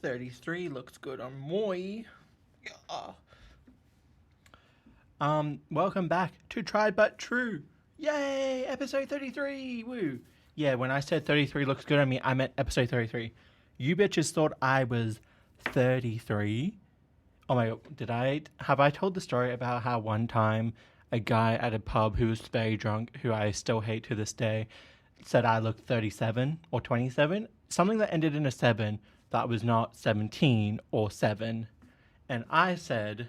33 looks good on moi. Welcome back to Tried But True. Yay! Episode 33! Woo! Yeah, when I said 33 looks good on me, I meant episode 33. You bitches thought I was 33. Oh my god, have I told the story about how one time a guy at a pub who was very drunk, who I still hate to this day, said I looked 37 or 27? Something that ended in a 7 that was not 17 or 7. And I said,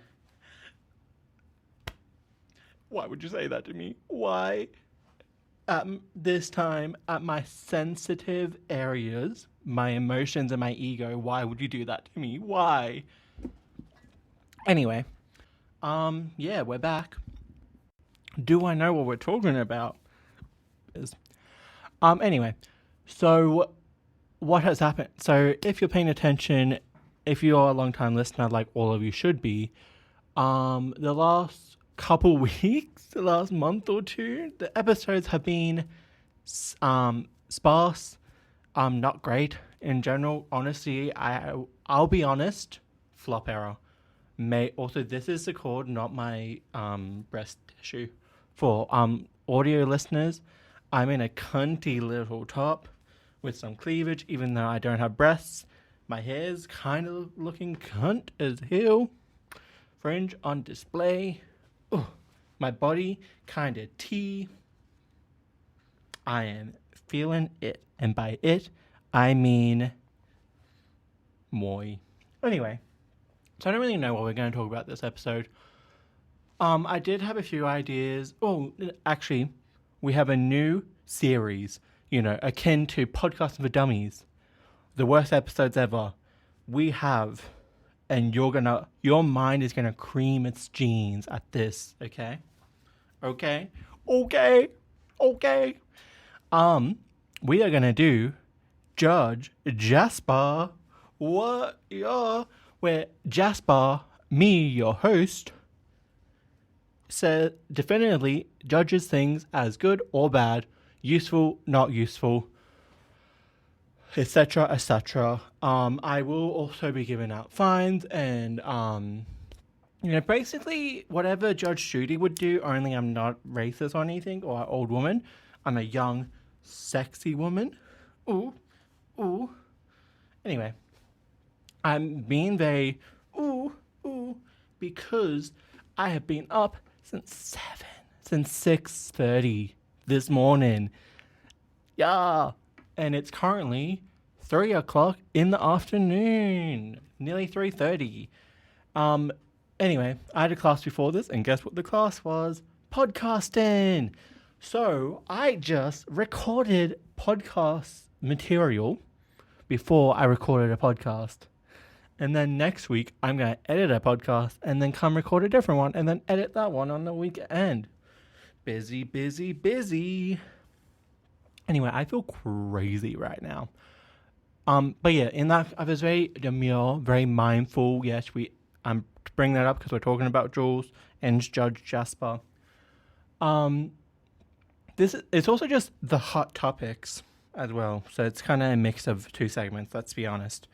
why would you say that to me? Why? At this time, at my sensitive areas, my emotions and my ego, why would you do that to me? Why? Anyway, yeah, we're back. Do I know what we're talking about? Anyway, so what has happened? So if you're paying attention, if you're a long-time listener, like all of you should be, the last couple weeks, the last month or two, the episodes have been sparse, not great in general. Honestly, I'll be honest, flop error. Also, this is the cord, not my breast tissue. For audio listeners, I'm in a cunty little top with some cleavage, even though I don't have breasts. My hair's kind of looking cunt as hell. Fringe on display. Ugh. My body kind of tea. I am feeling it. And by it, I mean moi. Anyway, so I don't really know what we're going to talk about this episode. I did have a few ideas. Oh, actually, we have a new series, akin to Podcasting for Dummies. The worst episodes ever. We have, and your mind is gonna cream its jeans at this, okay? Okay. We are gonna do Judge Jasper. What? Yeah. Where Jasper, me, your host, definitively judges things as good or bad, useful, not useful, etc., etc. I will also be giving out fines and, basically whatever Judge Judy would do, only I'm not racist or anything, or an old woman. I'm a young, sexy woman. Ooh. Anyway, I'm being very, because I have been up since 6:30 this morning. Yeah. And it's currently 3 o'clock in the afternoon, nearly 3:30. Anyway, I had a class before this, and guess what the class was? Podcasting. So I just recorded podcast material before I recorded a podcast. And then next week, I'm going to edit a podcast and then come record a different one and then edit that one on the weekend. Busy. Anyway, I feel crazy right now. But yeah, in that I was very demure, very mindful. Yes, I'm bringing that up because we're talking about Jools and Judge Jasper. It's also just the hot topics as well. So it's kind of a mix of two segments. Let's be honest.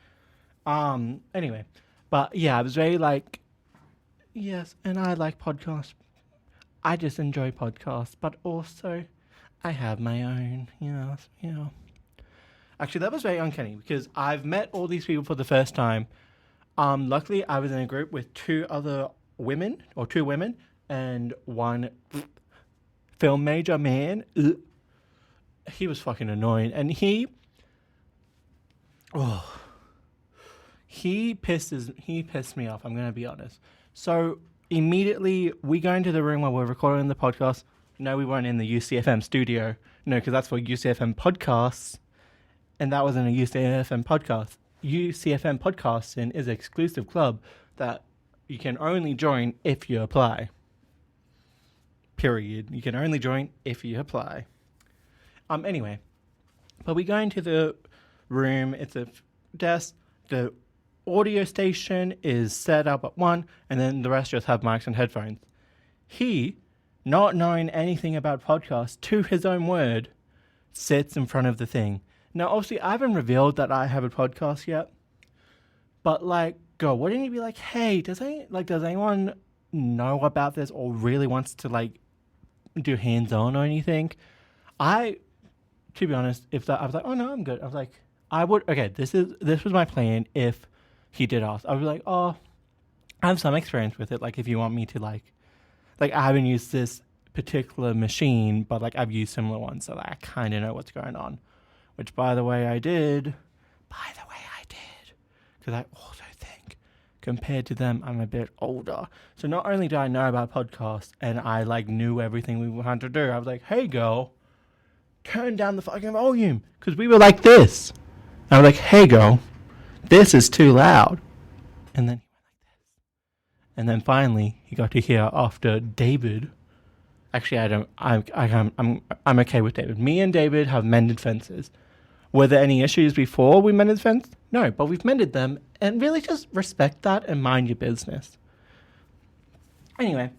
Anyway, but yeah, I was very like, yes, and I like podcasts. I just enjoy podcasts, but also I have my own, yes. Actually, that was very uncanny because I've met all these people for the first time. Luckily, I was in a group with two women, and one film major man. He was fucking annoying, and he pissed me off. I'm gonna be honest. So immediately we go into the room where we're recording the podcast. No, we weren't in the UCFM studio. No, because that's for UCFM podcasts. And that wasn't a UCFM podcast. UCFM podcasting is an exclusive club that you can only join if you apply. Period. You can only join if you apply. Anyway. But we go into the room. It's a desk. The audio station is set up at one, and then the rest just have mics and headphones. He, not knowing anything about podcasts, to his own word, sits in front of the thing. Now, obviously, I haven't revealed that I have a podcast yet, But like, girl, wouldn't you be like, hey, does anyone know about this or really wants to like do hands on or anything? I, to be honest, if that I was like, oh no, I'm good. I was like, I would. Okay, this was my plan. If he did ask, I was like, oh, I have some experience with it. Like, if you want me to like I haven't used this particular machine, but like I've used similar ones, so like, I kind of know what's going on. Which, by the way, I did. Because I also think, compared to them, I'm a bit older. So not only do I know about podcasts and I like knew everything we had to do, I was like, hey girl, turn down the fucking volume. Because we were like this. And I was like, hey girl, this is too loud. And then he went like this. And then finally, he got to hear after David. Actually, I don't. I'm okay with David. Me and David have mended fences. Were there any issues before we mended the fence? No, but we've mended them, and really just respect that and mind your business. Anyway,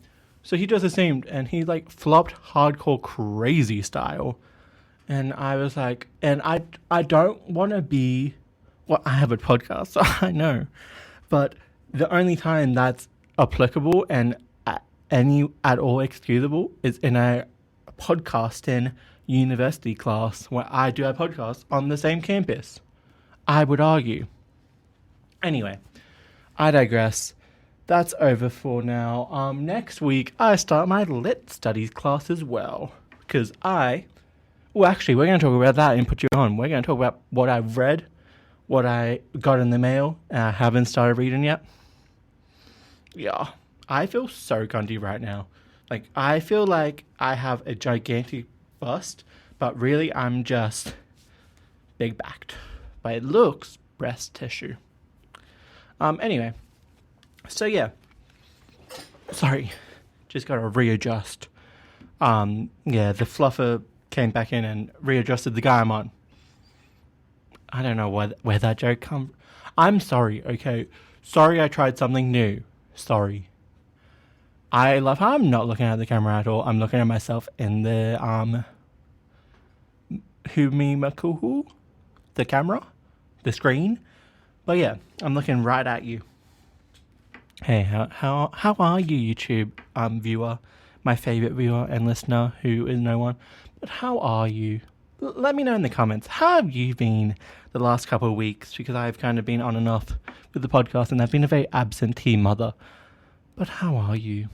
so he just assumed, and he like flopped hardcore crazy style. And I was like, and I don't want to be, well, I have a podcast, so I know. But the only time that's applicable and at all excusable is in a podcasting university class where I do a podcast on the same campus, I would argue. Anyway, I digress. That's over for now. Next week, I start my lit studies class as well. Because well, actually, we're going to talk about that and put you on. We're going to talk about what I've read, what I got in the mail, and I haven't started reading yet. Yeah, I feel so cunty right now. Like, I feel like I have a gigantic bust, but really I'm just big backed. But it looks breast tissue. Anyway, so yeah. Sorry, just gotta readjust. Yeah, the fluffer came back in and readjusted the guy I'm on. I don't know where that joke come. I'm sorry, okay? Sorry I tried something new. Sorry. I love how I'm not looking at the camera at all. I'm looking at myself in the, the camera, the screen. But yeah, I'm looking right at you. Hey, how are you, YouTube viewer, my favorite viewer and listener who is no one? But how are you? Let me know in the comments. How have you been the last couple of weeks? Because I've kind of been on and off with the podcast and I've been a very absentee mother. But how are you?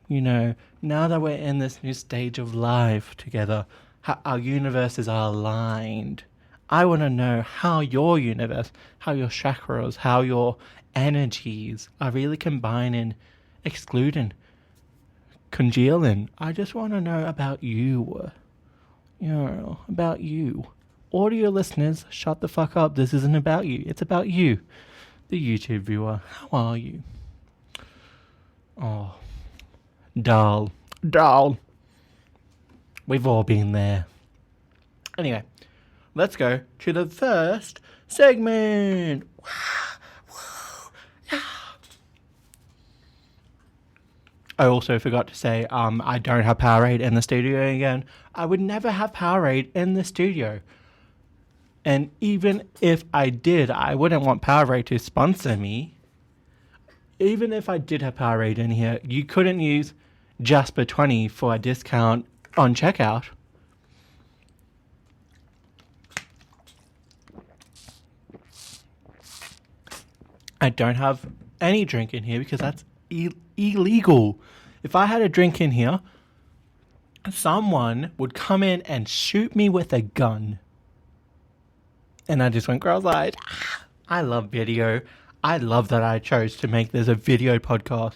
You know, now that we're in this new stage of life together, how our universes are aligned. I want to know how your universe, how your chakras, how your energies are really combining, excluding, congealing. I just want to know about you. You know, about you. All your listeners, shut the fuck up. This isn't about you. It's about you, the YouTube viewer. How are you? Oh, dull. We've all been there. Anyway, let's go to the first segment. I also forgot to say, I don't have Powerade in the studio again. I would never have Powerade in the studio. And even if I did, I wouldn't want Powerade to sponsor me. Even if I did have Powerade in here, you couldn't use Jasper 20 for a discount on checkout. I don't have any drink in here because that's illegal. If I had a drink in here, someone would come in and shoot me with a gun. And I just went cross-eyed. I love video. I love that I chose to make this a video podcast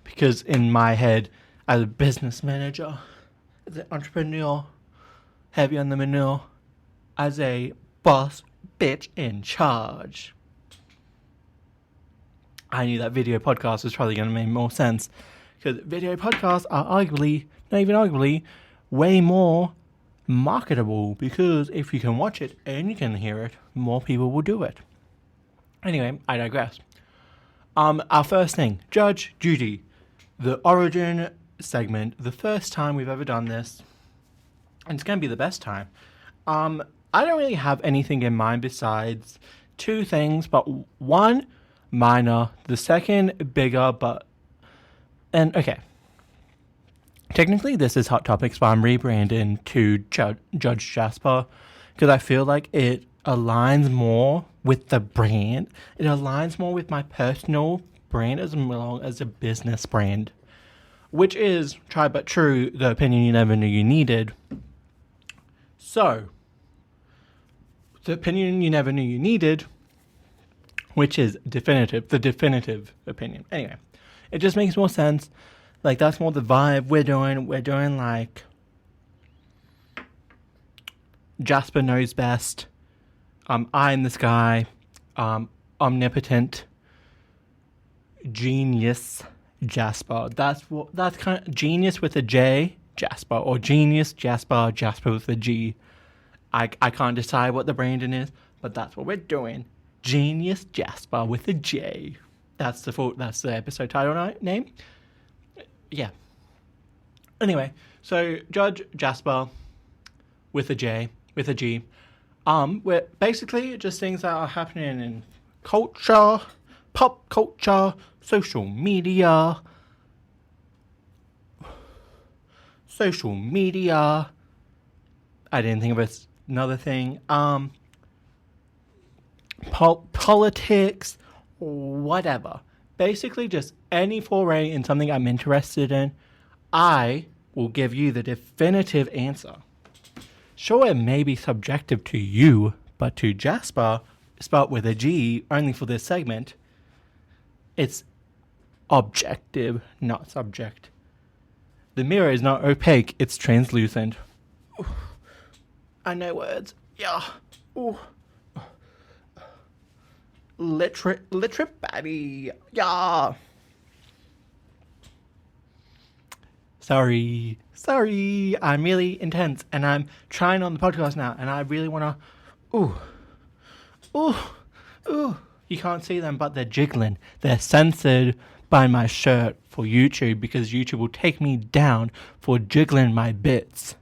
because in my head, as a business manager, as an entrepreneur, heavy on the manure, as a boss bitch in charge, I knew that video podcast was probably going to make more sense because video podcasts are arguably, way more marketable because if you can watch it and you can hear it, more people will do it. Anyway, I digress. Our first thing, Judge Judy, the origin segment, the first time we've ever done this, and it's going to be the best time. I don't really have anything in mind besides two things, but one, minor. The second, bigger, but... And, okay. Technically, this is Hot Topics, but I'm rebranding to Judge Jasper because I feel like it aligns more with the brand. It aligns more with my personal brand as well as a business brand, which is, tried but true, the opinion you never knew you needed. So, the opinion you never knew you needed, which is definitive, the definitive opinion. Anyway, it just makes more sense. Like, that's more the vibe we're doing. We're doing, like, Jasper knows best. Eye in the sky. Omnipotent. Genius Jasper. That's kind of genius with a J, Jasper. Or genius Jasper, Jasper with a G. I can't decide what the branding is, but that's what we're doing. Genius Jasper with a J. That's the episode title name. Yeah. Anyway, so Judge Jasper with a J, with a G. We're basically just things that are happening in culture, pop culture, social media. I didn't think of another thing. Politics, whatever. Basically, just any foray in something I'm interested in, I will give you the definitive answer. Sure, it may be subjective to you, but to Jasper, spelt with a G, only for this segment, it's objective, not subject. The mirror is not opaque, it's translucent. Ooh. I know words. Yeah. Ooh. Literate baddie. Yeah. Sorry. I'm really intense and I'm trying on the podcast now and I really want to... Ooh. You can't see them, but they're jiggling. They're censored by my shirt for YouTube because YouTube will take me down for jiggling my bits.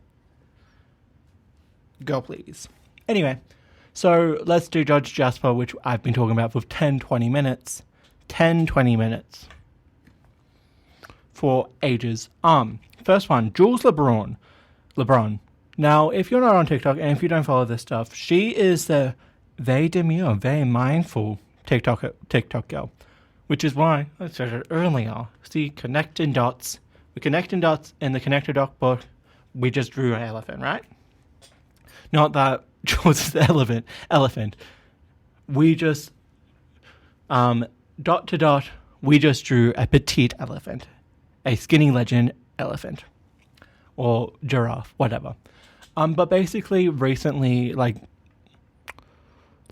Go, please. Anyway. So let's do Judge Jasper, which I've been talking about for 10-20 minutes. 10-20 minutes. For ages. First one, Jools Lebron. Now, if you're not on TikTok and if you don't follow this stuff, she is the very demure, very mindful TikTok girl. Which is why I said it earlier. See, connecting dots. We're connecting dots in the connector dot book. We just drew an elephant, right? Not that Jools is the elephant. We just, dot to dot, we just drew a petite elephant. A skinny legend elephant. Or giraffe, whatever. But basically, recently, like,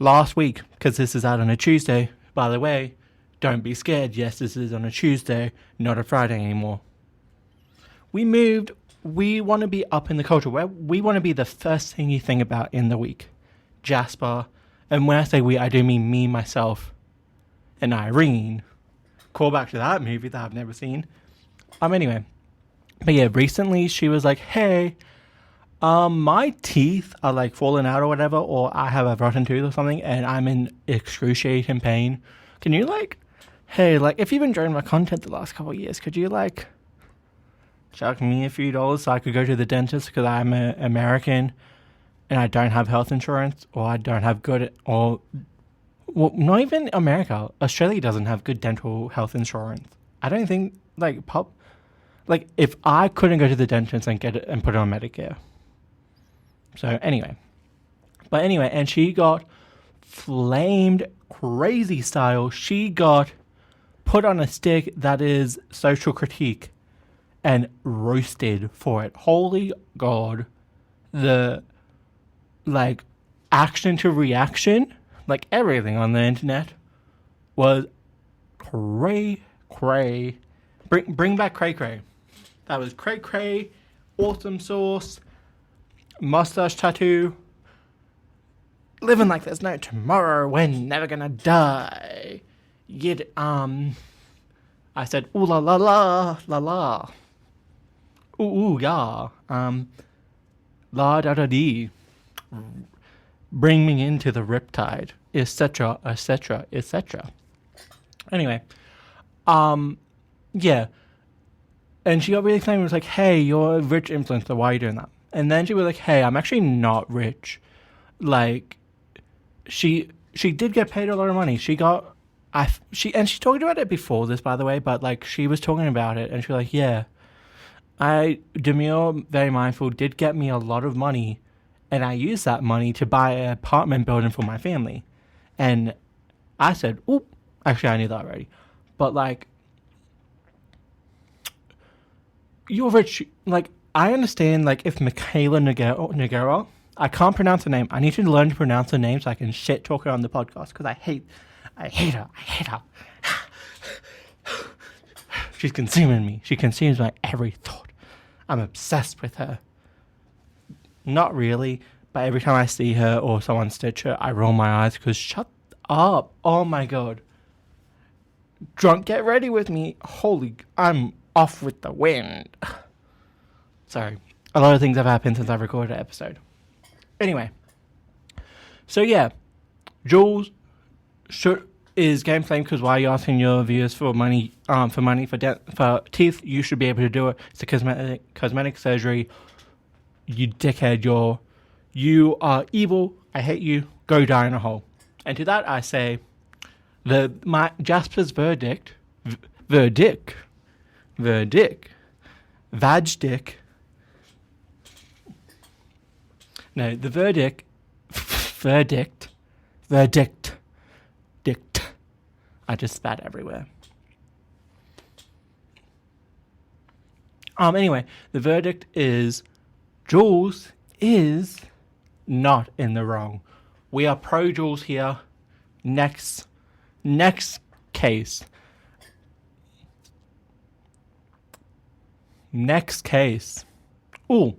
last week, because this is out on a Tuesday, by the way, don't be scared. Yes, this is on a Tuesday, not a Friday anymore. We moved. We want to be up in the culture. We want to be the first thing you think about in the week. Jasper. And when I say we, I do mean me, myself, and Irene. Call back to that movie that I've never seen. Anyway. But yeah, recently she was like, hey, my teeth are like falling out or whatever, or I have a rotten tooth or something, and I'm in excruciating pain. Can you hey, if you've enjoyed my content the last couple of years, could you chuck me a few dollars so I could go to the dentist because I'm an American and I don't have health insurance or I don't have not even America. Australia doesn't have good dental health insurance. I don't think if I couldn't go to the dentist and get it and put it on Medicare. So anyway, and she got flamed crazy style. She got put on a stick that is social critique. And roasted for it. Holy God. The, action to reaction, everything on the internet was cray. Bring back cray. That was cray. Awesome sauce. Mustache tattoo. Living like there's no tomorrow. We're never gonna die. I said, ooh la la la la la. Ooh, yeah. La da da dee. Bring me into the riptide, etc., etc., etc. Anyway, yeah. And she got really excited and was like, hey, you're a rich influencer. Why are you doing that? And then she was like, hey, I'm actually not rich. Like, she did get paid a lot of money. She talked about it before this, by the way, but like she was talking about it and she was like, yeah, Demure, very mindful, did get me a lot of money, and I used that money to buy an apartment building for my family. And I said, oh, actually I knew that already. But like, you're rich. Like, I understand, like, if Michaela Noguera, I can't pronounce her name. I need to learn to pronounce her name so I can shit talk her on the podcast because I hate her. She's consuming me. She consumes my every thought. I'm obsessed with her. Not really, but every time I see her or someone stitch her, I roll my eyes because shut up. Oh my god. Drunk, get ready with me. I'm off with the wind. Sorry. A lot of things have happened since I've recorded an episode. Anyway. So yeah. Jools is getting flamed because why are you asking your viewers for money for teeth? You should be able to do it. It's a cosmetic surgery. You dickhead, you are evil. I hate you. Go die in a hole. And to that I say my Jasper's verdict. Vagdick. No, the verdict. I just spat everywhere. Anyway, the verdict is Jools is not in the wrong. We are pro Jools here. Next case. Ooh,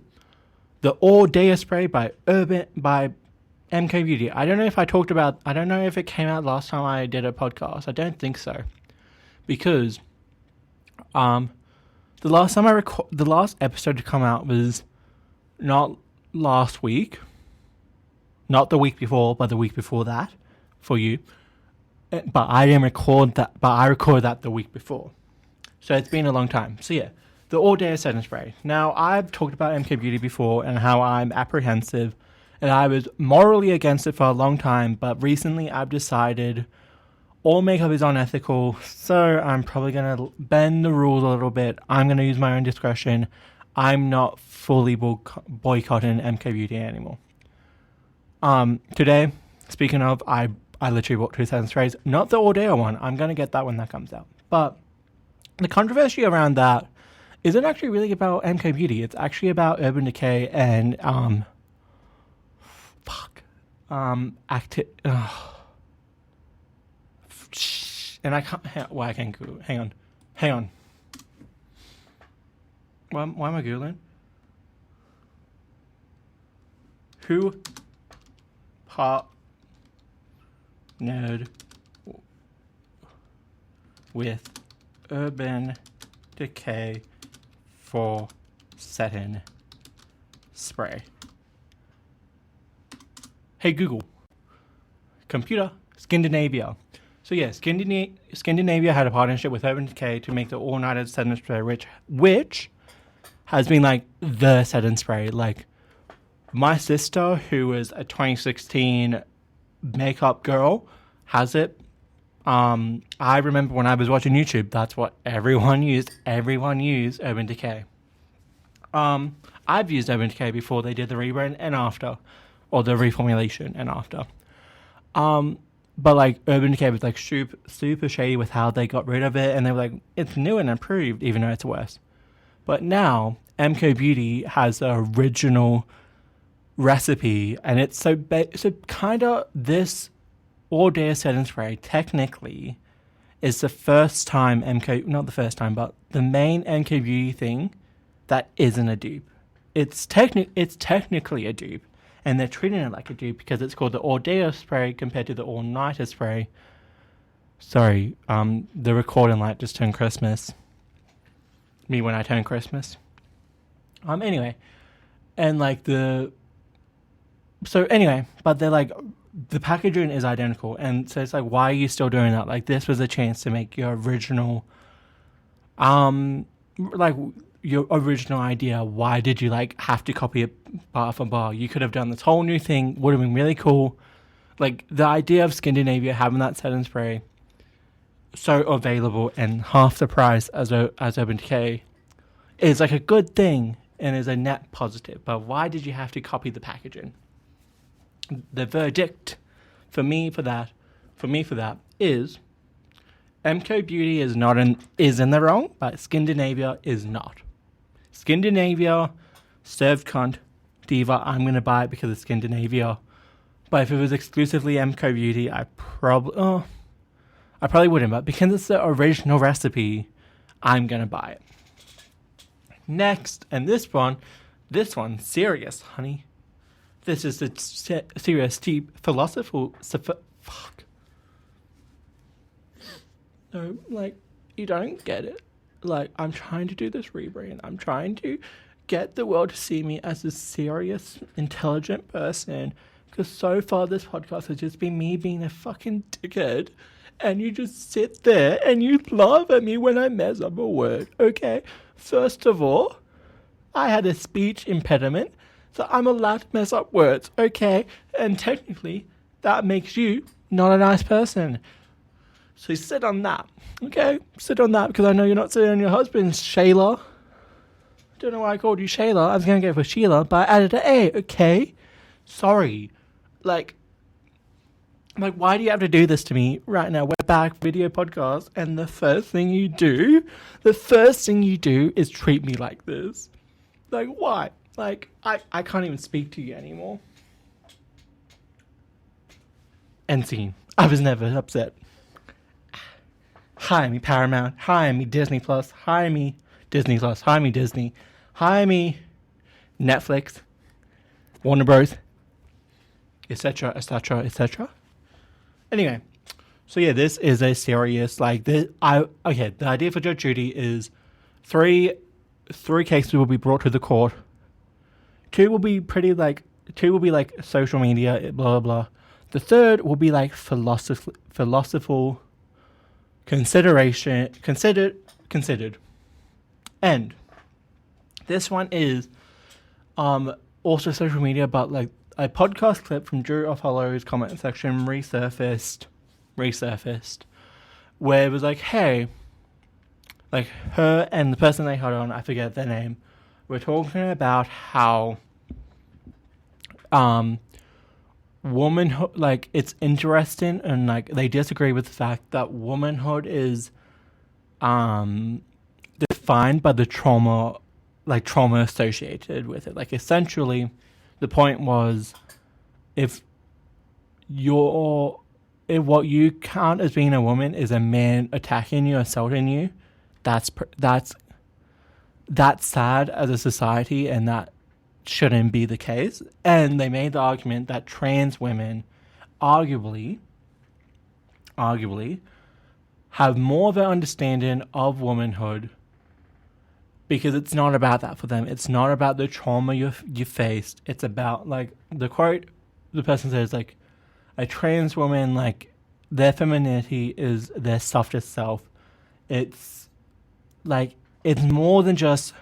the All Day spray by MCo Beauty. I don't know if it came out last time I did a podcast. I don't think so. Because the last episode to come out was not last week. Not the week before, but the week before that for you. But I didn't record that, but I recorded that the week before. So it's been a long time. So yeah, the All Day setting spray. Now, I've talked about MCo Beauty before and how I'm apprehensive and I was morally against it for a long time, but recently I've decided all makeup is unethical, so I'm probably going to bend the rules a little bit. I'm going to use my own discretion. I'm not fully boycotting MCo Beauty anymore. Today, speaking of, I literally bought 2 setting sprays. Not the All Day one. I'm going to get that when that comes out. But the controversy around that isn't actually really about MCo Beauty. It's actually about Urban Decay and and I can't. Well, I can't Google. Hang on. Why am I Googling? Who partnered with Urban Decay for setting spray? Hey Google. Computer. Scandinavia. So yeah, Scandinavia had a partnership with Urban Decay to make the all-nighter setting spray, which has been like the setting spray. Like my sister, who was a 2016 makeup girl, has it. I remember when I was watching YouTube, that's what everyone used. Everyone used Urban Decay. I've used Urban Decay before they did the rebrand and after, or the reformulation and after. But like Urban Decay was like super shady with how they got rid of it, and they were like, it's new and improved, even though it's worse. But now MCo Beauty has the original recipe, and it's so kind of this All Day setting spray technically is the first time not the first time, but the main MCo Beauty thing that isn't a dupe. It's technically a dupe. And they're treating it like a dupe because it's called the All Day spray compared to the All Nighter spray. Sorry, the recording light just turned Christmas. Me when I turn Christmas. Anyway. And like but they're like the packaging is identical, and so it's like, why are you still doing that? Like, this was a chance to make your original, like your original idea. Why did you like have to copy it bar for bar? You could have done this whole new thing. Would have been really cool. Like, the idea of Scandinavia having that setting spray so available and half the price as Urban Decay is like a good thing and is a net positive. But why did you have to copy the packaging? The verdict for me for that is MCo Beauty is in the wrong, but Scandinavia is not. Scandinavia served cunt diva. I'm gonna buy it because it's Scandinavia. But if it was exclusively MCo Beauty, I probably wouldn't. But because it's the original recipe, I'm gonna buy it. Next, and this one, serious, honey. This is the serious, deep, philosophical. Fuck. No, like, you don't get it. Like, I'm trying to do this rebrand. I'm trying to get the world to see me as a serious, intelligent person. Because so far, this podcast has just been me being a fucking dickhead. And you just sit there and you laugh at me when I mess up a word, okay? First of all, I had a speech impediment, so I'm allowed to mess up words, okay? And technically, that makes you not a nice person. So sit on that, okay? Sit on that, because I know you're not sitting on your husband's, Shayla. Don't know why I called you Shayla. I was going to go for Sheila, but I added an A, okay? Sorry. Like, why do you have to do this to me right now? We're back, video podcast, and the first thing you do is treat me like this. Like, why? Like, I can't even speak to you anymore. End scene. I was never upset. Hire me, Paramount. Hire me, Disney Plus. Hire me, Disney Plus. Hire me, Disney. Hire me, Netflix. Warner Bros. Etc., etc., etc. Anyway, so yeah, this is a serious, like, this. The idea for Judge Judy is three cases will be brought to the court. Two will be like social media, blah blah blah. The third will be like philosophical considered. And this one is also social media, but like a podcast clip from Drew Hollow's comment section resurfaced, where it was like, hey, like her and the person they had on, I forget their name, were talking about how womanhood, like, it's interesting, and like they disagree with the fact that womanhood is defined by the trauma associated with it. Like, essentially the point was, if what you count as being a woman is a man attacking you, assaulting you, that's sad as a society, and that shouldn't be the case. And they made the argument that trans women arguably have more of an understanding of womanhood, because it's not about that for them. It's not about the trauma you faced. It's about, like, the quote the person says, like, a trans woman, like, their femininity is their softest self. It's like, it's more than just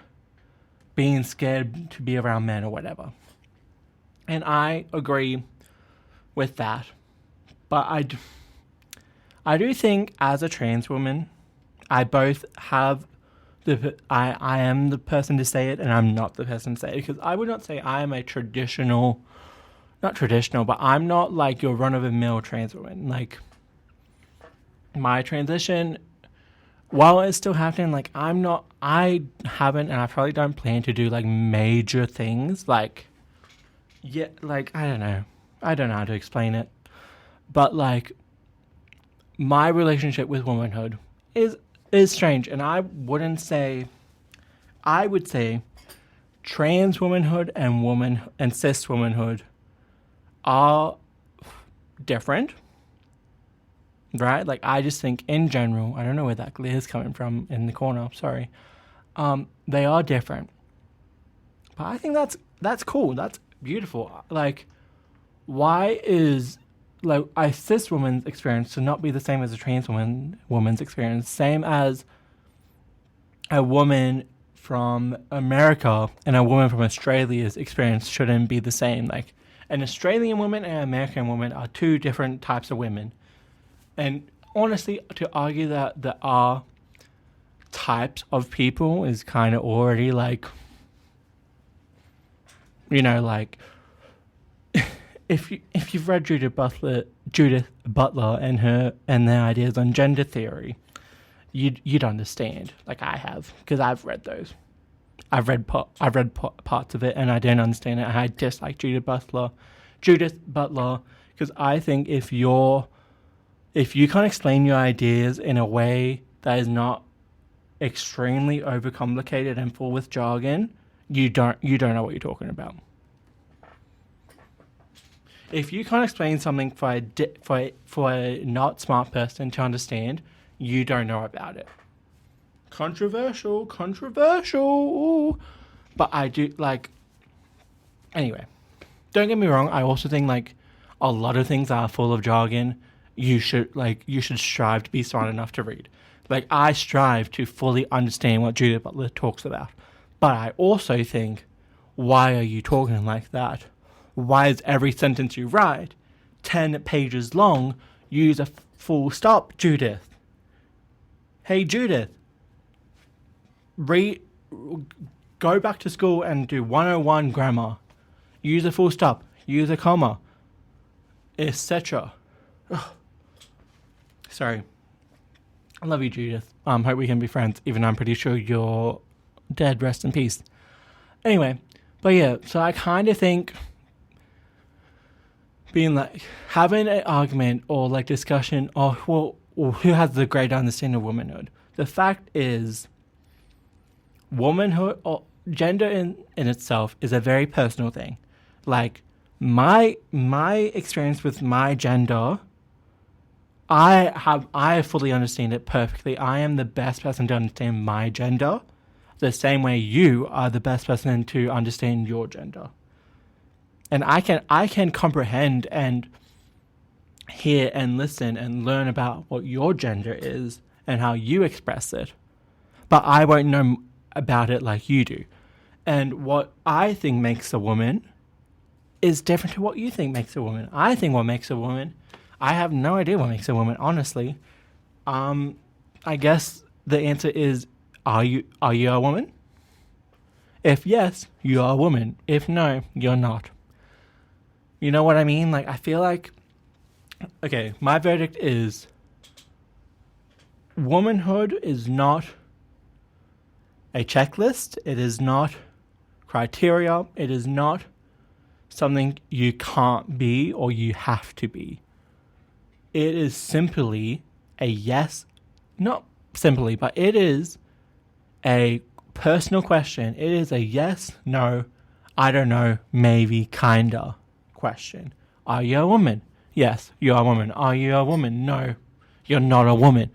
being scared to be around men or whatever. And I agree with that. But I do think, as a trans woman, I both have I am the person to say it, and I'm not the person to say it, because I would not say I am a not traditional, but I'm not like your run-of-the-mill trans woman. Like, my transition, while it's still happening, like, I haven't, and I probably don't plan to do, like, major things, like, yeah, like, I don't know how to explain it, but, like, my relationship with womanhood is strange, and I would say trans womanhood and cis womanhood are different, right? Like, I just think in general, I don't know where that glare is coming from in the corner, sorry. They are different, but I think that's cool. That's beautiful. Like, why is like a cis woman's experience should not be the same as a trans woman's experience. Same as a woman from America and a woman from Australia's experience shouldn't be the same. Like an Australian woman and an American woman are two different types of women. And honestly, to argue that there are types of people is kind of already like, you know, like if you've read Judith Butler and their ideas on gender theory, you'd understand, like I have, because I've read those. I've read parts of it, and I don't understand it. And I dislike Judith Butler, because I think if you can't explain your ideas in a way that is not extremely overcomplicated and full with jargon, you don't know what you're talking about. If you can't explain something for a not smart person to understand, you don't know about it. Controversial. Ooh. But I do like. Anyway, don't get me wrong. I also think like a lot of things are full of jargon. You should strive to be smart enough to read. Like I strive to fully understand what Judith Butler talks about. But I also think, why are you talking like that? Why is every sentence you write 10 pages long? Use a full stop, Judith. Hey, Judith. Go back to school and do 101 grammar. Use a full stop. Use a comma. Etc. Sorry. I love you, Judith. Hope we can be friends, even though I'm pretty sure you're dead. Rest in peace. Anyway, but yeah, so I kind of think being like having an argument or like discussion or who has the greater understanding of womanhood. The fact is, womanhood or gender in itself is a very personal thing. Like my experience with my gender, I fully understand it perfectly. I am the best person to understand my gender, the same way you are the best person to understand your gender. And I can comprehend and hear and listen and learn about what your gender is and how you express it. But I won't know about it like you do. And what I think makes a woman is different to what you think makes a woman. I think what makes a woman, I have no idea what makes a woman, honestly. I guess the answer is, are you a woman? If yes, you are a woman. If no, you're not. You know what I mean? Like, I feel like, okay, my verdict is womanhood is not a checklist. It is not criteria. It is not something you can't be or you have to be. It is simply a yes, not simply, but it is a personal question. It is a yes, no, I don't know, maybe, kinda question. Are you a woman? Yes, you're a woman. Are you a woman? No, you're not a woman.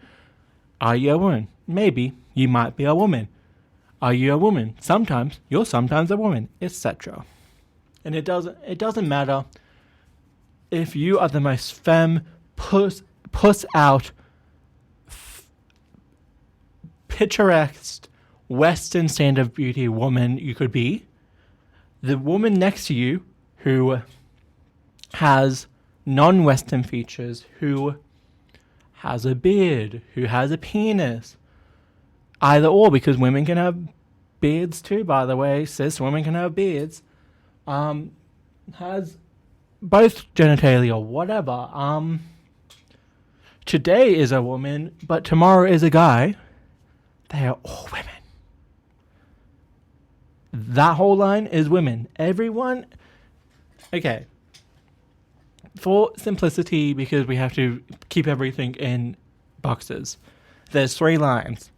Are you a woman? Maybe, you might be a woman. Are you a woman? Sometimes, you're sometimes a woman, etc. And it doesn't matter if you are the most femme, puss out, picturesque, Western standard of beauty woman you could be. The woman next to you who has non-Western features, who has a beard, who has a penis. Either or, because women can have beards too, by the way. Cis women can have beards. Has both genitalia or whatever. Today is a woman, but tomorrow is a guy. They are all women. That whole line is women. Everyone. Okay. For simplicity, because we have to keep everything in boxes, there's 3 lines.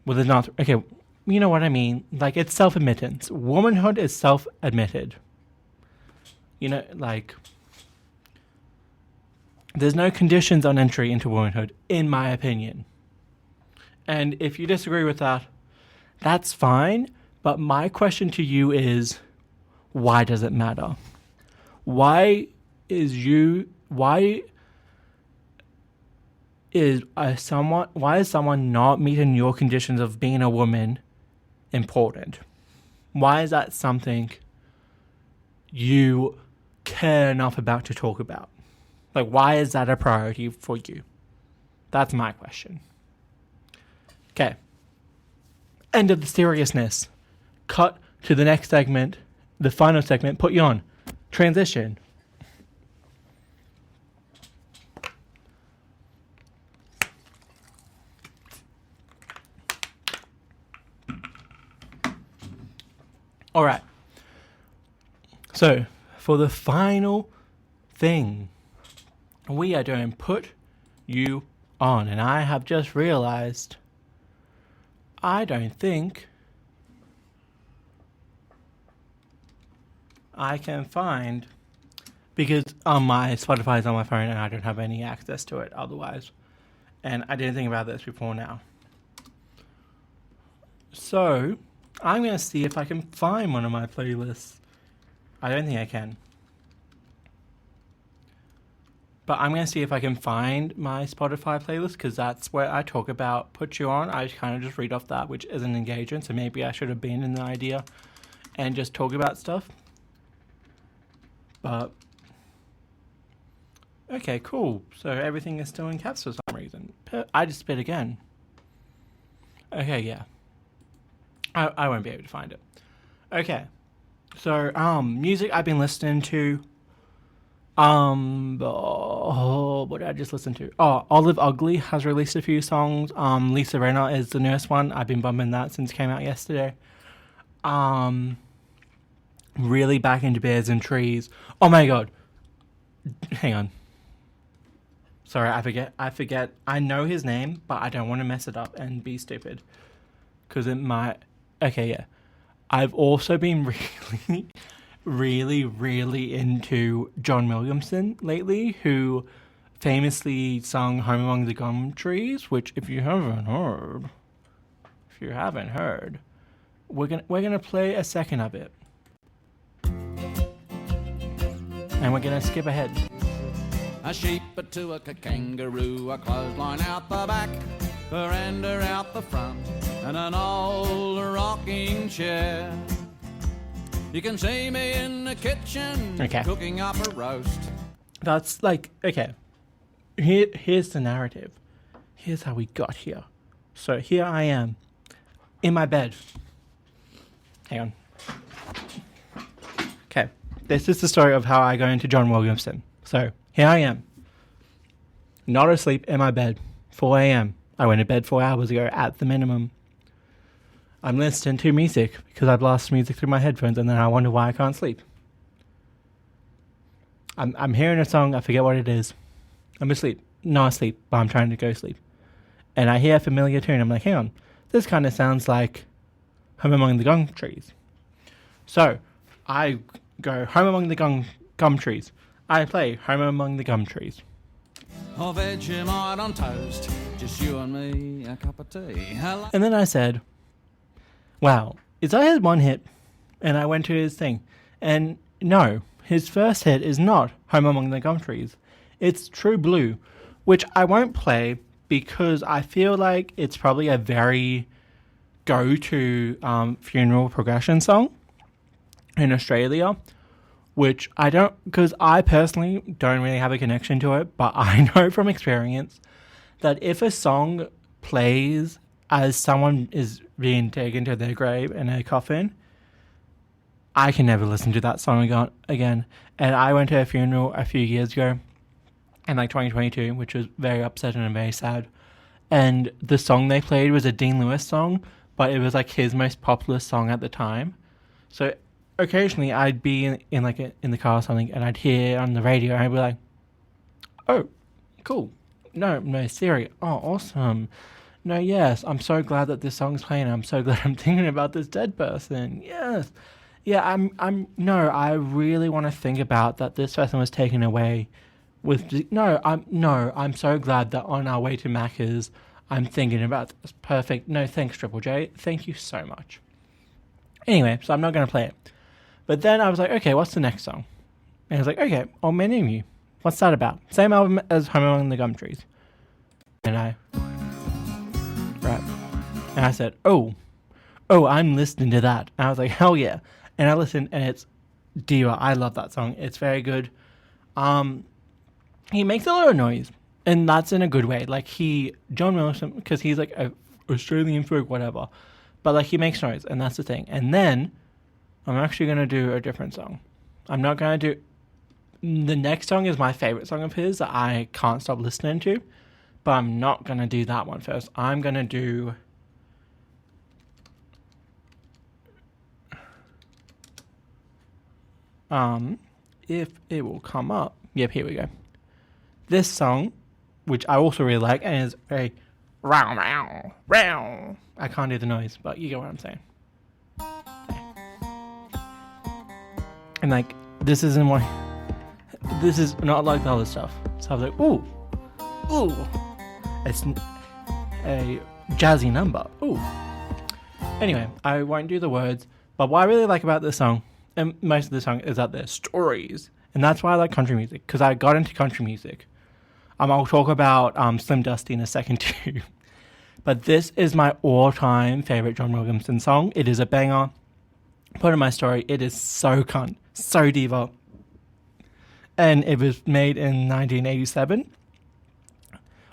Well, there's not. Okay, you know what I mean. Like, it's self-admittance. Womanhood is self-admitted. You know, like, there's no conditions on entry into womanhood, in my opinion. And if you disagree with that, that's fine. But my question to you is, why does it matter? Why why is someone not meeting your conditions of being a woman important? Why is that something you care enough about to talk about? Like, why is that a priority for you? That's my question. Okay. End of the seriousness. Cut to the next segment, the final segment. Put you on. Transition. All right. So, for the final thing, we are doing Put You On. And I have just realized I don't think I can find, because my Spotify is on my phone and I don't have any access to it otherwise. And I didn't think about this before now. So, I'm going to see if I can find one of my playlists. I don't think I can. But I'm going to see if I can find my Spotify playlist, because that's where I talk about Put You On. I kind of just read off that, which isn't engaging. So maybe I should have been in the idea and just talk about stuff. But, okay, cool. So everything is still in caps for some reason. I just spit again. Okay, yeah. I won't be able to find it. Okay. So, music I've been listening to. What did I just listen to? Oh, Olive Ugly has released a few songs. Lisa Rinna is the newest one. I've been bumping that since it came out yesterday. Really back into Bears and Trees. Oh my god. Hang on. Sorry, I forget. I know his name, but I don't want to mess it up and be stupid. Because it might... Okay, yeah. I've also been really into John Williamson lately, who famously sung Home Among the Gum Trees, which if you haven't heard, we're gonna play a second of it. And we're gonna skip ahead. A sheep, a tuak, a kangaroo, a clothesline out the back, veranda out the front, and an old rocking chair. You can see me in the kitchen, cooking up a roast. That's like, okay, here's the narrative. Here's how we got here. So here I am, in my bed. Hang on. Okay, this is the story of how I go into John Williamson. So here I am, not asleep, in my bed, 4 a.m. I went to bed 4 hours ago at the minimum. I'm listening to music because I blast music through my headphones and then I wonder why I can't sleep. I'm hearing a song, I forget what it is. I'm asleep. Not asleep, but I'm trying to go sleep. And I hear a familiar tune. I'm like, hang on, this kind of sounds like Home Among the Gum Trees. So I go Home Among the Gum Trees. I play Home Among the Gum Trees. Oh, Vegemite on toast, just you and me, a cup of tea. And then I said, wow, is that his one hit? And I went to his thing. And no, his first hit is not Home Among the Gum Trees. It's True Blue, which I won't play because I feel like it's probably a very go-to funeral progression song in Australia, which I don't, because I personally don't really have a connection to it, but I know from experience that if a song plays as someone is being taken to their grave in a coffin, I can never listen to that song again. And I went to a funeral a few years ago, in like 2022, which was very upsetting and very sad. And the song they played was a Dean Lewis song, but it was like his most popular song at the time. So occasionally I'd be in the car or something, and I'd hear on the radio, and I'd be like, "Oh, cool. No, Siri. Oh, awesome. No, yes, I'm so glad that this song's playing. I'm so glad I'm thinking about this dead person. Yes. Yeah, I really want to think about that this person was taken away with, I'm so glad that on our way to Macca's, I'm thinking about this. Perfect. No, thanks, Triple J. Thank you so much. Anyway, so I'm not going to play it. But then I was like, okay, what's the next song? And I was like, okay, I'll name you. What's that about? Same album as Home Among the Gum Trees. And I said, oh, I'm listening to that. And I was like, hell yeah. And I listened, and it's diva. I love that song. It's very good. He makes a lot of noise, and that's in a good way. Like, John Wilson, because he's like a Australian folk, whatever. But like, he makes noise, and that's the thing. And then I'm actually going to do a different song. I'm not going to do... The next song is my favorite song of his that I can't stop listening to. But I'm not going to do that one first. I'm going to do... if it will come up. Yep, here we go. This song, which I also really like, and is very... I can't do the noise, but you get what I'm saying. And like, this is not like the other stuff. So I was like, ooh, it's a jazzy number. Ooh. Anyway, I won't do the words, but what I really like about this song, and most of the song, is that there's stories. And that's why I like country music, because I got into country music. I'll talk about Slim Dusty in a second too. But this is my all-time favorite John Williamson song. It is a banger. Put in my story, it is so cunt, so diva. And it was made in 1987.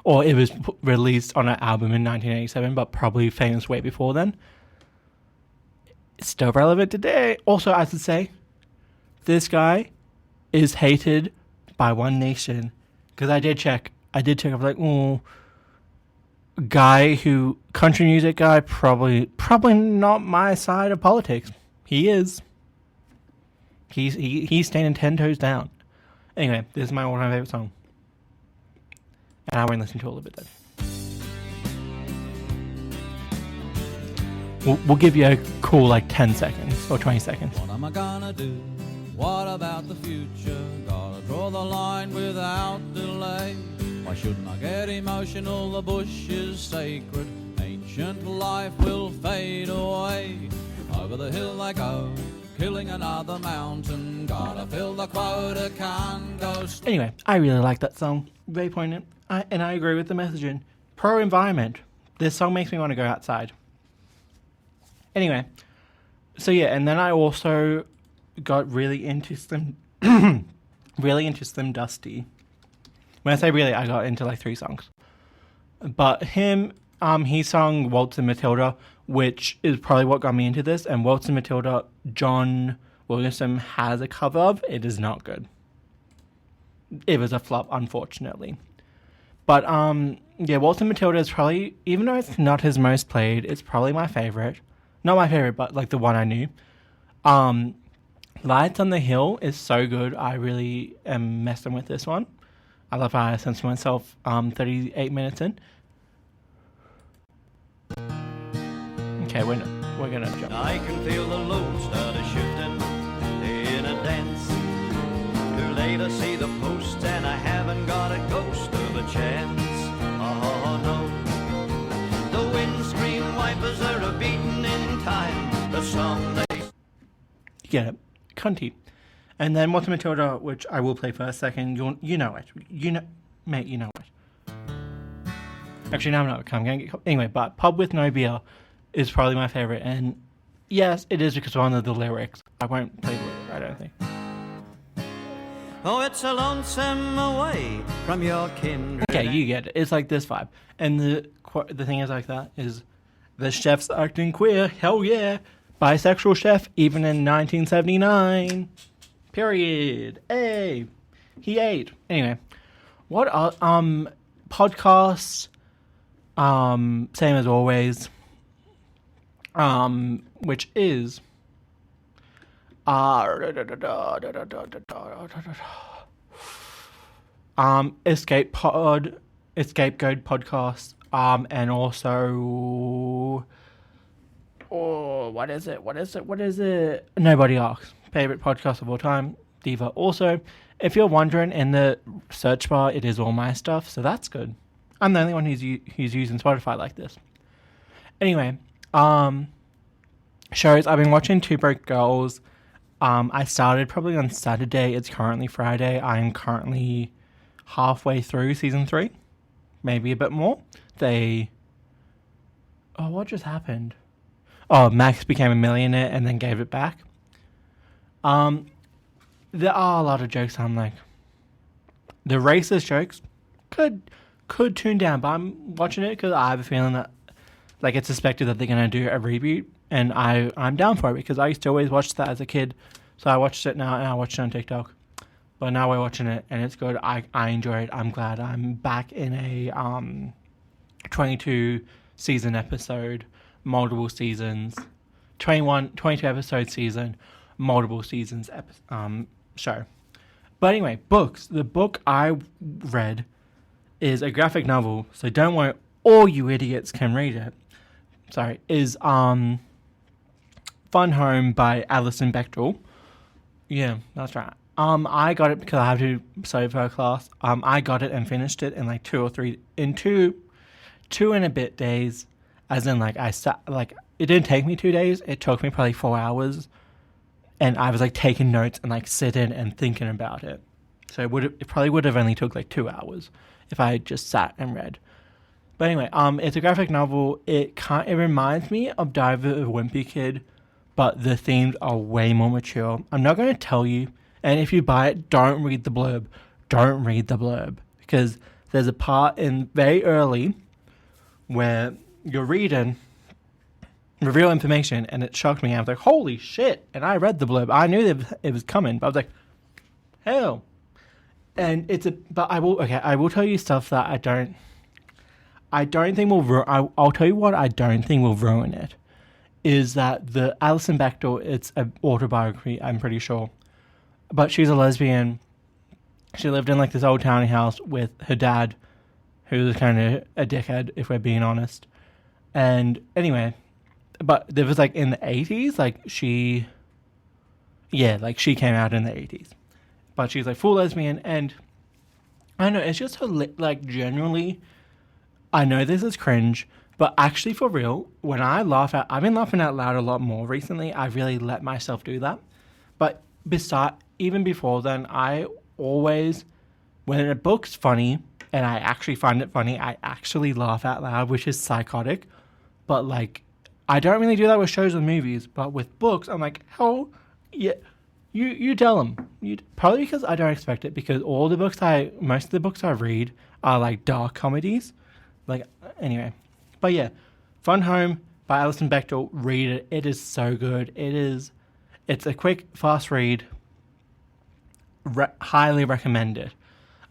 Or it was released on an album in 1987, but probably famous way before then. It's still relevant today. Also, I should say, this guy is hated by One Nation. Because I did check. I was like, country music guy, probably not my side of politics. He is. He's standing 10 toes down. Anyway, this is my all-time favorite song. And I won't listen to all of it then. We'll give you a cool 10 seconds or 20 seconds. What am I gonna do? What about the future? Gotta draw the line without delay. Why shouldn't I get emotional? The bush is sacred. Ancient life will fade away. Over the hill I go, killing another mountain. Gotta fill the quota, can't go. Anyway, I really like that song. Very poignant. And I agree with the messaging. Pro-environment. This song makes me want to go outside. Anyway, so yeah, and then I also got really into Slim Dusty. When I say really, I got into 3 songs. But he sung Waltz and Matilda, which is probably what got me into this. And Waltz and Matilda, John Williamson has a cover of. It is not good. It was a flop, unfortunately. But yeah, Waltz and Matilda is probably, even though it's not his most played, it's probably my favorite. Not my favorite, but the one I knew. Lights on the Hill is so good. I really am messing with this one. I love how I sense myself 38 minutes in. Okay, we're gonna jump. I can feel the load start shifting in a dance. Too late to see the post, and I haven't got a ghost of a chance. Oh no, the windscreen wipers are a beating in time. The song they... You get it. Cunty. And then Waltz and Matilda, which I will play for a second. You know it. Mate, you know it. Actually, no, I'm not. I'm going to get... Anyway, but Pub with No Beer is probably my favorite. And yes, it is because of one of the lyrics. I won't play the lyric, I don't think. Oh, it's a lonesome away from your kindred. Okay, you get it. It's like this vibe. And the thing is like that is the chef's acting queer. Hell yeah. Bisexual chef, even in 1979. Period. Hey. He ate. Anyway. What are, podcasts, same as always, which is, Escape Code podcast, and also, what is it? Nobody Asks. Favorite podcast of all time, Diva. Also, if you're wondering, in the search bar, it is all my stuff, so that's good. I'm the only one who's using Spotify like this. Anyway, shows. I've been watching Two Broke Girls. I started probably on Saturday. It's currently Friday. I'm currently halfway through season 3, maybe a bit more. What just happened? Oh, Max became a millionaire and then gave it back. There are a lot of jokes. I'm like, the racist jokes could tune down, but I'm watching it because I have a feeling that like it's suspected that they're gonna do a reboot, and I'm down for it because I used to always watch that as a kid. So I watched it now, and I watched it on TikTok. But now we're watching it, and it's good. I enjoy it. I'm glad I'm back in a 22 season episode, multiple seasons, 22 episode season, multiple seasons show. But anyway, books. The book I read is a graphic novel, so don't worry, all you idiots can read it. Sorry, is Fun Home by Alison Bechdel. Yeah, that's right. I got it because I had to study for a class. I got it and finished it in like two and a bit days. As in, like, it didn't take me 2 days. It took me probably 4 hours. And I was like taking notes and like sitting and thinking about it. So it probably would have only took like 2 hours if I just sat and read. But anyway, it's a graphic novel. It reminds me of Diver of Wimpy Kid, but the themes are way more mature. I'm not going to tell you, and if you buy it, don't read the blurb. Don't read the blurb, because there's a part in very early where you're reading reveal information, and it shocked me. I was like, holy shit. And I read the blurb. I knew that it was coming, but I was like, hell. And I will tell you stuff that I don't think will I'll tell you what I don't think will ruin it. Is that the Alison Bechdel, it's an autobiography, I'm pretty sure. But she's a lesbian. She lived in like this old tiny house with her dad, who was kind of a dickhead, if we're being honest. And anyway, but there was like in the 80s, she came out in the 80s. But she's like full lesbian, and I don't know, it's just generally, I know this is cringe, but actually for real, when I've been laughing out loud a lot more recently. I really let myself do that. But even before then, I always, when a book's funny, and I actually find it funny, I actually laugh out loud, which is psychotic. But like, I don't really do that with shows and movies, but with books, I'm like, hell yeah. You tell them. Probably because I don't expect it, because most of the books I read are like dark comedies. Like, anyway. But yeah, Fun Home by Alison Bechdel. Read it. It is so good. It's a quick, fast read. Highly recommend it.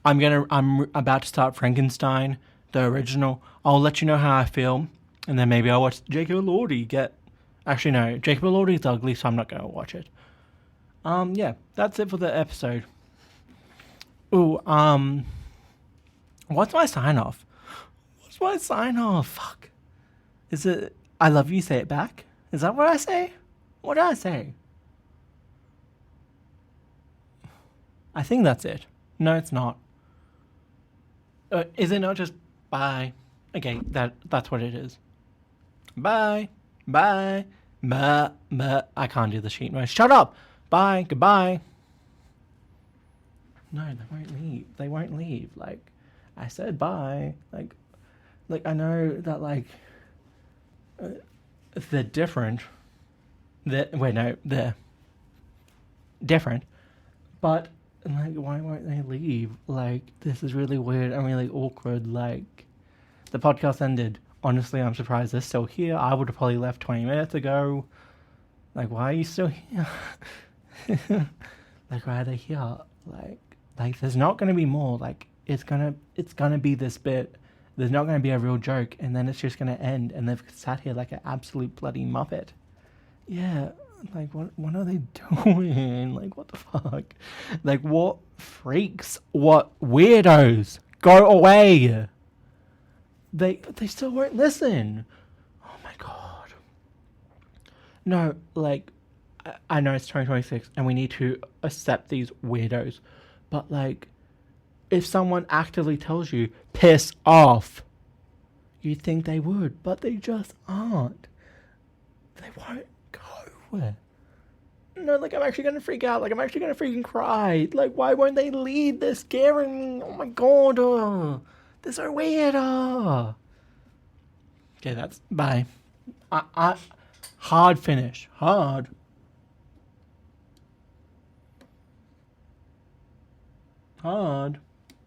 I'm about to start Frankenstein, the original. I'll let you know how I feel, and then maybe I'll watch Jacob Elordi Actually, no, Jacob Elordi's ugly, so I'm not going to watch it. Yeah, that's it for the episode. Ooh, what's my sign off? Fuck. Is it, I love you, say it back? Is that what I say? What did I say? I think that's it. No, it's not. Is it not just bye? Okay, that's what it is. Bye. Bye. Bye. Bye. I can't do the sheet noise. Shut up. Bye. Goodbye. No, they won't leave. Like, I said bye. Like I know that they're different. They're different. But like, why won't they leave? Like, this is really weird and really awkward. Like, the podcast ended. Honestly, I'm surprised they're still here. I would have probably left 20 minutes ago. Like, why are you still here? Like, why are they here? Like, there's not going to be more. Like, it's gonna be this bit. There's not going to be a real joke, and then it's just going to end, and they've sat here like an absolute bloody muppet. Yeah, like, what are they doing? Like, what the fuck? Like, what freaks? What weirdos? Go away! They still won't listen. Oh my god. No, like, I know it's 2026 and we need to accept these weirdos, but like, if someone actively tells you, piss off, you'd think they would, but they just aren't. They won't go. No, like, I'm actually gonna freak out. Like, I'm actually gonna freaking cry. Like, why won't they lead? They're scaring me. Oh my god. They're so weird. Okay, that's bye. Hard finish. Hard. Hard.